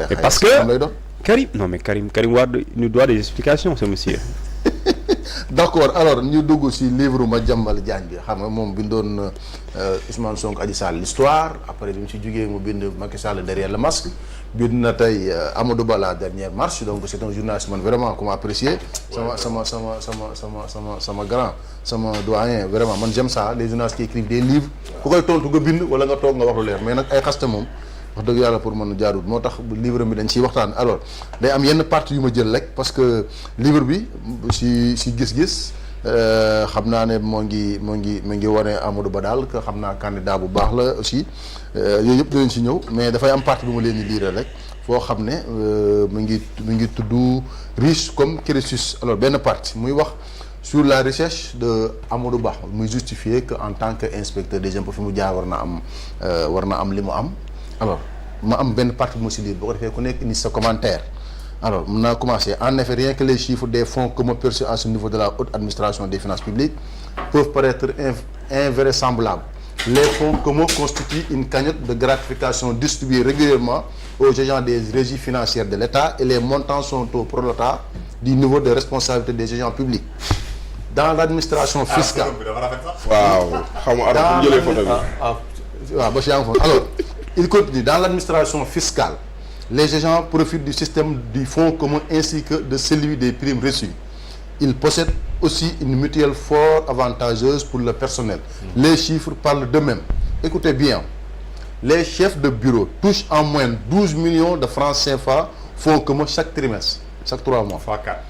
après. Parce que Karim Wade nous doit des explications ce monsieur. D'accord alors ñu dugg ci livre Madiambal Diagne bi xam nga moom bindoon Ousmane Sonko Adji Sarr l'histoire après bi mu ci jógee mu bind Macky Sall derrière le masque bind na tey Amadou Ba la dernière marche donc c'est un journaliste man vraiment ku ma apprécié sama grand sama doyen vraiment man j'aime ça les journalistes qui écrivent des livres ku koy tontu nga bind wala nga toog nga wax lu leer mais nag ay xaste moom wax dëgg yàlla pour mën jaarut moo tax livre bi dañ ciy waxtaan alors day am yenn partie yu ma jël rek parce que livre bi si gis-gis xam naa ne moo ngi wane Amadou Ba daal que xam naa candidat bu baax la aussi yooyu yëpp dinañ si ñëw mais dafay am partie bu ma leen di lire rek foo xam ne mu ngi tudd riche comme Crésus alors benn partie muy wax sur la recherche de Amadou Ba muy justifier que en tant que inspecteur des impôts fi mu jaar war na am li mu am. alors ma am benn partie bu ma si lire boo ko defee ku nekk ni sa commentaire alors mën naa commencer en effet rien que les chiffres des fonds communs perçus à ce niveau de la haute administration des finances publiques peuvent paraître invraisemblables. Les fonds communs constituent une cagnotte de gratification distribuée régulièrement aux agents des régies financières de l'État et les montants sont au prorata du niveau de responsabilité des agents publics. Dans l'administration fiscale. waaw xam nga jëlee photo bi. waaw ba si yaa ngi fa alors. Il continue. Dans l'administration fiscale, les agents profitent du système du fonds commun ainsi que de celui des primes reçues. Ils possèdent aussi une mutuelle fort avantageuse pour le personnel. Les chiffres parlent d'eux-mêmes. Écoutez bien, les chefs de bureau touchent en moyenne 12 millions de francs CFA fonds commun chaque trimestre, chaque 3 mois. Fois 4.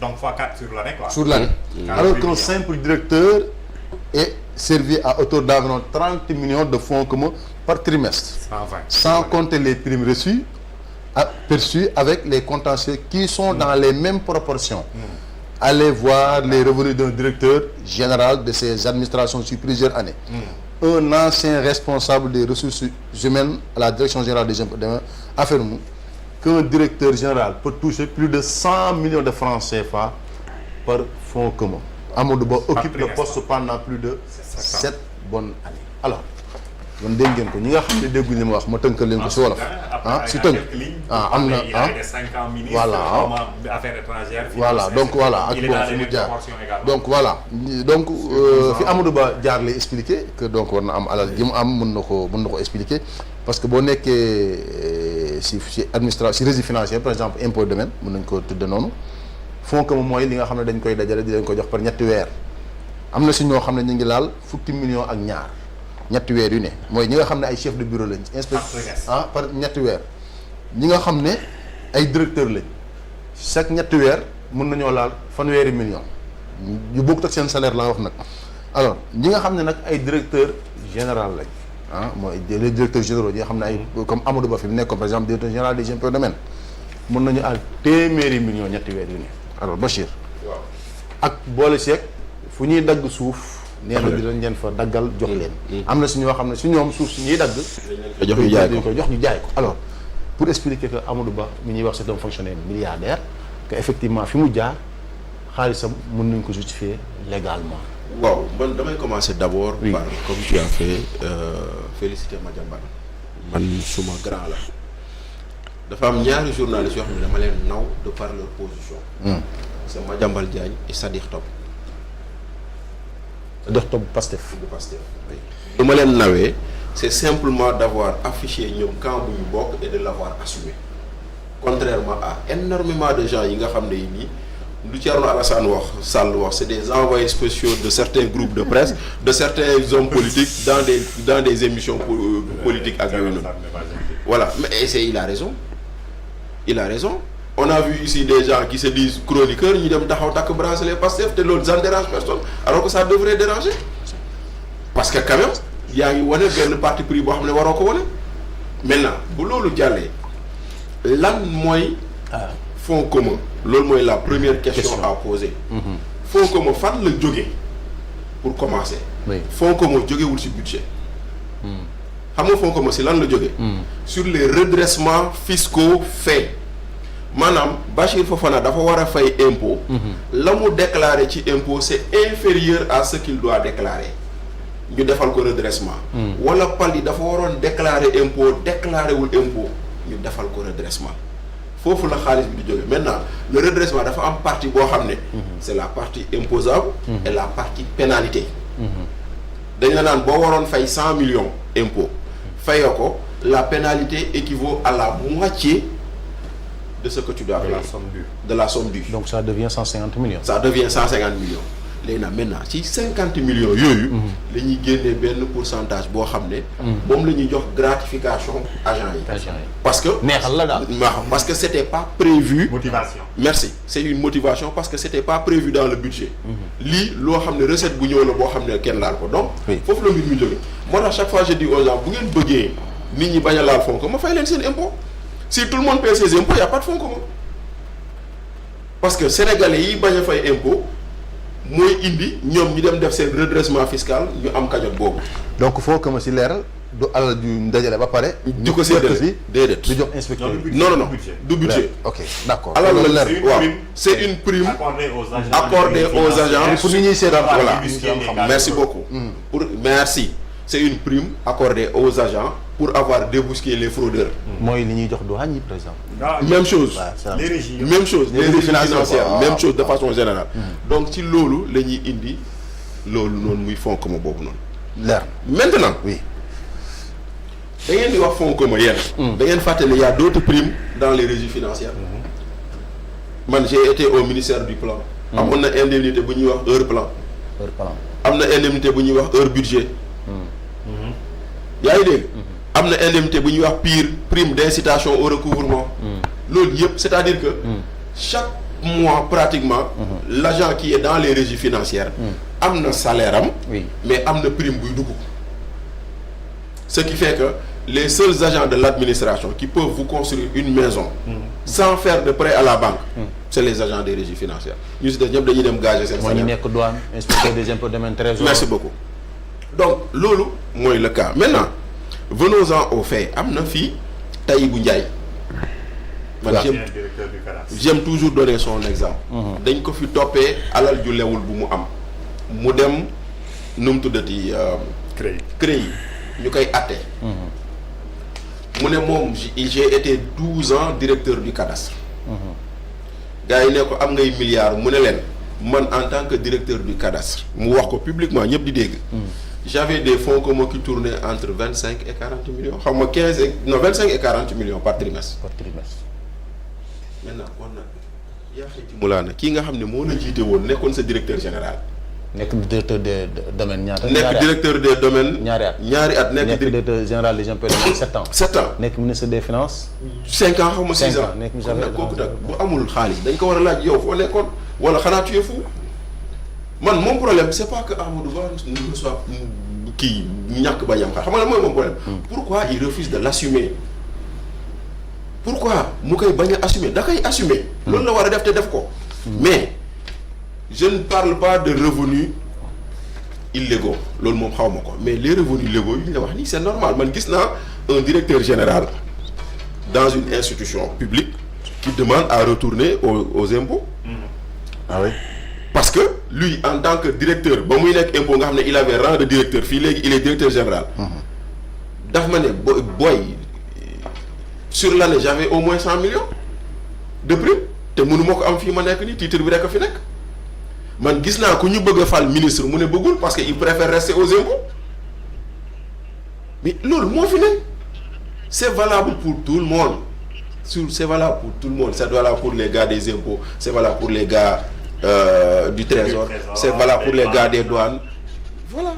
Donc fois 4 sur l'année quoi. Sur l'année. Alors qu'un simple directeur est servi à hauteur d'environ 30 millions de fonds communs par trimestre, 120. Sans compter les primes reçues, perçues avec les contentieux qui sont dans les mêmes proportions. Allez voir les revenus d'un directeur général de ces administrations sur plusieurs années. Un ancien responsable des ressources humaines à la direction générale des impôts affirme qu'un directeur général peut toucher plus de 100 millions de francs CFA par fonds commun. Amadou Ba occupe le poste pendant plus de 7 bonnes années. Alors, kon dégg ngeen ko ñi nga xam ne dégguñu li ma wax ma tënkal leen ko si wolof si tënk am na voilà affaires étrangères voilà donc voilà ak bon fi mu jaar donc voilà donc fi Amadou Ba jaar lay expliquer que donc war na am alal ji mu am mën na ko expliquer parce que boo nekkee si administration si régie financière par exemple impôt domaine mën nañ ko tudde noonu fonds commun mooy li nga xam ne dañ koy dajale di leen ko jox par ñetti weer am na si ñoo xam ne ñu ngi laal fukki millions ak ñaar ñetti weer yu ne mooy ñi nga xam ne ay chef de bureau lañ inspecteur par ñetti weer ñi nga xam ne ay directeur lañ chaque ñetti weer mën nañoo laal fanweeri millions yu bokkut ak seen salaire laa wax nag alors ñi nga xam ne nag ay directeur général lañ mooy les directeurs généraux yi nga xam ne ay comme Amadou Ba fi mu nekkoon par exemple directeur général des impôts et domaines mën nañu àll téeméeri millions ñetti weer yu ne alors Bachir ak boole seeg fu ñuy dagg suuf nee na dinañ leen fa daggal jox leen. am na si ñoo xam ne si ñoom suuf si ñuy dagg. jox ñu jaay ko jox ñu jaay ko alors pour expliquer que Amadou Ba mi ñuy wax c'est un fonctionnaire milliardaire que effectivement fi mu jaar xaalisam mën nañ ko justifier légalement. waaw man damay commencer d'abord. Oui. par comme tu as fait féliciter Madiambal man suma grand la dafa am ñaari journalistes yoo xam ne dama leen naw de par leur position. c'est Madiambal Diagne et Sadikh Top. Sadikh Top Pastef. bu Pastef oui. lu ma leen nawee c'est simplement d'avoir affiché ñoom camp bu ñu bokk et de l'avoir assumé contrairement à énormément de gens yi nga xam ne yi nii lu Thierno Alassane Sall wax c'est des envoyés spéciaux de certains groupes de presse de certains hommes politiques dans des émissions politiques ak yooyu noonu voilà mais il a raison on a vu ici des gens qui se disent chroniqueurs ñu dem taxaw takk bracelet Pastef te loolu ça ne dérange personne alors que ça devrait déranger parce que quand même yaa ngi wane benn parti pris boo xam ne waroo ko wane maintenant bu loolu jàllee lan mooy fonds commun loolu mooy la première question à poser fonds commun fan la jóge pour commencer fonds commun jógewul ci budget xam nga fonds commun ci lan la jóge sur les redressements fiscaux faits maanaam Bachir Fofana dafa war a fay impôt la mu déclarer ci impôt c'est inférieur à ce qu'il doit déclarer ñu defal ko redressement wala pal yi dafa waroon déclarer impôt déclarer wul impôt ñu defal ko redressement foofu la xaalis bi di jóge maintenant le redressement dafa am partie boo xam ne c'est la partie imposable et la partie pénalité dañ la naan boo waroon fay 100 millions impôt fayoo ko la pénalité équivaut à la moitié de ce que tu dois payer de la somme due donc ça devient 150 millions. ça devient 150 millions léegi nag maintenant ci 50 millions yooyu la ñuy génnee benn pourcentage boo xam ne moom la ñuy jox gratification agent yi parce que neexal la daal. parce que c'était pas prévu motivation. merci c'est une motivation parce que c'était pas prévu dans le budget lii loo xam ne recette bu ñëw la boo xam ne kenn laal ko donc foofu la mbir mi jóge moo tax chaque fois je dis aux gens bu ngeen bëggee nit ñi bañ a laal fonds commun fay leen seen impôt si tout le monde paie ses impôts y a pas de fonds commun parce que sénégalais yi bañ a fay impôt mooy indi ñoom ñu dem def seen redressement fiscal ñu am cagnotte boobu. donc faut que ma si leeral du alal ju dajale ba pare. di ko séddale si déedéet. di jox inspecteur yi. non du budget. ok d'accord. alal loolu la leer waaw c'est une prime accordée aux agents pour nit ñuy seetaan voilà voilà. merci beaucoup. Merci c'est une prime accordée aux agents pour avoir débusqué les fraudeurs. mooy li ñuy jox douane yi par exemple. même chose. waaw c'est les régies. même chose les régies financières waaw. même chose de façon générale. donc ci loolu la ñuy indi loolu noonu muy fonds commun boobu noonu. leer maintenant. oui. da ngeen di wax fonds commun yéen. da ngeen fàtte ne y a d'autres primes dans les régies financières. man j'ai été au ministère du plan. amoon na indemnité bu ñuy wax heure plan. am na indemnité bu ñuy wax heure budget. yaa ngi dégg. am na indemnité bu ñuy wax prime d'incitation au recouvrement. loolu yëpp c'est-à-dire que. chaque mois pratiquement. l'agent qui est dans les régies financières. am na salaire am. oui mais am na prime buy dugg. ce qui fait que les seuls agents de l'administration qui peuvent vous construire une maison. sans faire de prêt à la banque. c'est les agents des régies financières. ñu si des ñëpp dañuy dem gager seen mooy ñu salaire. nekk douane inspecteur des impôts domaine trésor. Merci beaucoup. donc loolu mooy le cas maintenant venons-en au fait am na fii Tahibou Ndiaye. man directeur du cadastre. j'aime toujours donner son exemple. dañ ko fi toppee alal ju lewul bu mu am. mu dem nu mu tuddati CREI ñu koy atte. mu ne moom j'ai été 12 ans directeur du cadastre. gars yi ne ko am ngay milliards mu ne leen man en tant que directeur du cadastre mu wax ko publiquement ñëpp di dégg. j'avais des fonds communs qui tournaient entre 25 et 40 millions xam nga 25 et 40 millions par trimestre. maintenant kon nag yaa xëy ci Moulana kii nga xam ne moo la jiite woon nekkoon sa directeur général. nekk directeur des domaines ñaata. nekk directeur des domaines. ñaari at nekk directeur général des impôts 7 ans. 7 ans. nekk ministre des finances. 5 ans xam nga 6 ans. nekk kon nag kooku nag bu amul xaalis dañ ko war a laaj yow foo nekkoon wala xanaa tu es fou man mon problème c'est pas que Amadou Ba ne soit kii ñàkk bañ am xaalis xam nga mooy mon problème. pourquoi il refuse de l'assumer. pourquoi mu koy bañ a assumer da koy assumer. loolu la war a def te def ko. mais je ne parle pas de revenus illégaux loolu moom xaw ma ko mais les revenus légaux yi ñu la wax nii c'est normal man gis naa un directeur général dans une institution publique qui demande à retourner aux impôts. ah oui. parce que lui en tant que directeur ba muy nekk impôt nga xam ne il avait rang de directeur fii léegi il est directeur général. daf ma ne booy sur l'année j'avais au moins 100 millions de prime te mënu ma ko am fii ma nekk nii titre bi rek a fi nekk man gis naa ku ñu bëgg a fal ministre mu ne bëggul parce que il préfère rester aux impôts mais loolu moo fi nekk c'est valable pour tout le monde c'est valable pour tout le monde c'est valable pour les gars des impôts c'est valable pour les gars du trésor c'est valable pour les gars des douanes voilà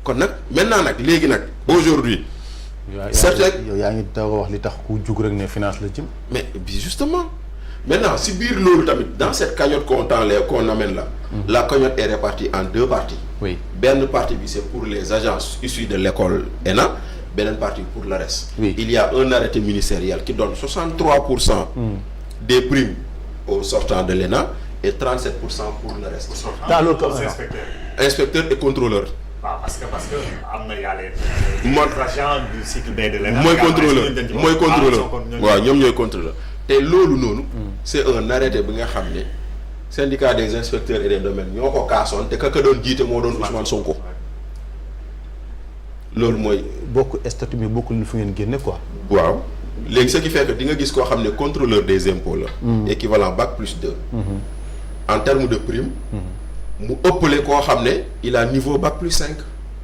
kon nag maintenant nag léegi nag aujourd'hui yow yaa ngi taw wax li tax ku jug rek ne finance la jëm. mais justement maintenant si biir loolu tamit dans cette cagnotte qu'on amène là. la cagnotte est répartie en 2 parties. oui benn partie bi c'est pour les agents issus de l'école ENA beneen partie pour le reste. oui il y a un arrêté ministériel qui donne 63% des primes aux sortants de l'ENA et 37% pour le reste. alors inspecteur et contrôleur. parce que am na yàlla mooy agent du cycle B de l'ENA mooy contrôleur waaw ñoom ñooy contrôleur te loolu noonu c'est un arrêté bi nga xam ne syndicat des inspecteurs et des domaines ñoo ko kaasoon te ka doon jiite moo doon Ousmane Sonko loolu mooy bokk statut bi bokkul fu ngeen génne quoi. waaw léegi ce qui fait que di nga gis koo xam ne contrôleur des impôts la. équivalent bac+2. en termes de prime. mu ëppale koo xam ne il a niveau bac+5.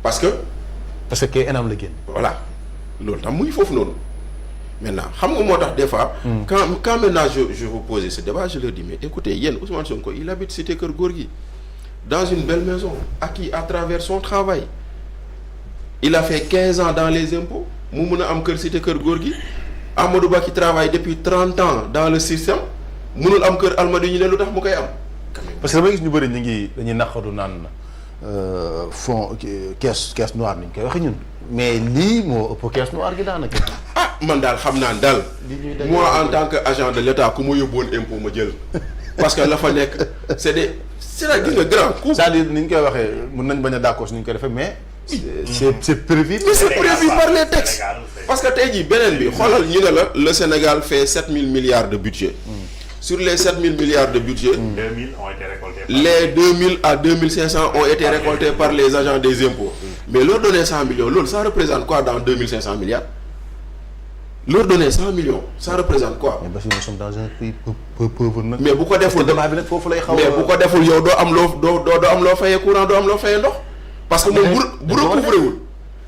parce que kay ENAM la génn. voilà loolu tam muy foofu noonu. maintenant xam nga moo tax des fois. quand maintenant je vous pose ce débat je leur dis mais écoutez yéen Ousmane Sonko il habite cité Keur Gorgui dans une belle maison acquis à travers son travail il a fait 15 ans dans les impôts mu mun a am kër cité Keur Gorgui Amadou Ba qui travaille depuis 30 ans dans le système mënul am kër Almadies ñu ne lu tax mu koy am. parce que damay gis ñu bëri dañuy naqaru naan fond caisse noire ni ñu koy waxee ñun mais lii moo ëpp caisse noire gi daanaka. man daal xam naa daal moi en tant que agent de l'État ku ma yóbbuwoon impôt ma jël parce que la fa nekk c'est la gis nga grand coup. c'est-à-dire ni ñu koy waxee mën nañ bañ a d'accord si ni ñu koy defee mais. c'est prévu. mais c'est prévu par les textes parce que tey jii beneen bi xoolal ñu ne la le Sénégal fait 7000 milliards de budget. Sur les 7000 milliards de budget. 2000 ont été récoltés. Les 2000 à 2500 ont été récoltés par les agents des impôts. Mais leur donner 100 millions, loolu ça représente quoi dans 2500 milliards? Leur donner 100 millions, ça représente quoi? Mais parce que nous sommes dans un pays pauvre nag. mais bu ko deful débat bi nag foofu lay xaw mais bu ko deful yow doo am loo fayee courant doo am loo fayee ndox. parce que moom bu recouvrer wul.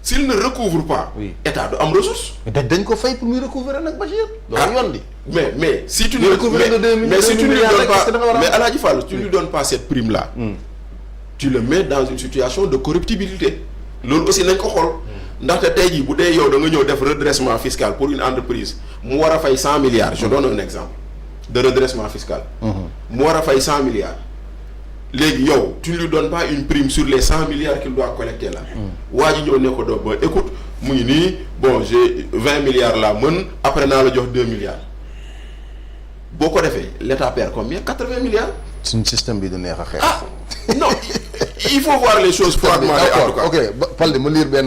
s'il ne recouvre pas. oui état du am ressource. dañ ko fay pour muy recouvrer nag Bachir. loolu yoon di. mais si tu ne mais si tu ne lui donnes pas mais Aladji Fall tu ne lui donnes pas cette prime là. tu le mets dans une situation de corruptibilité. loolu aussi nañ ko xool. ndaxte tey jii bu dee yow da nga ñëw def redressement fiscal pour une entreprise mu war a fay 100 milliards je donne un exemple de redressement fiscal. mu war a fay 100 milliards. léegi yow tu ne lui donnes pas une prime sur les 100 milliards qu'il doit collecter là. waa ji ñëw ne ko doo ba écoute mu ngi nii bon j'ai 20 milliards là mën après naa la jox 2 milliards. boo ko defee l'État perd combien 80 milliards. suñu système bi du neex a xeex. non il faut voir les choses froidement. ok Balde ma lire benn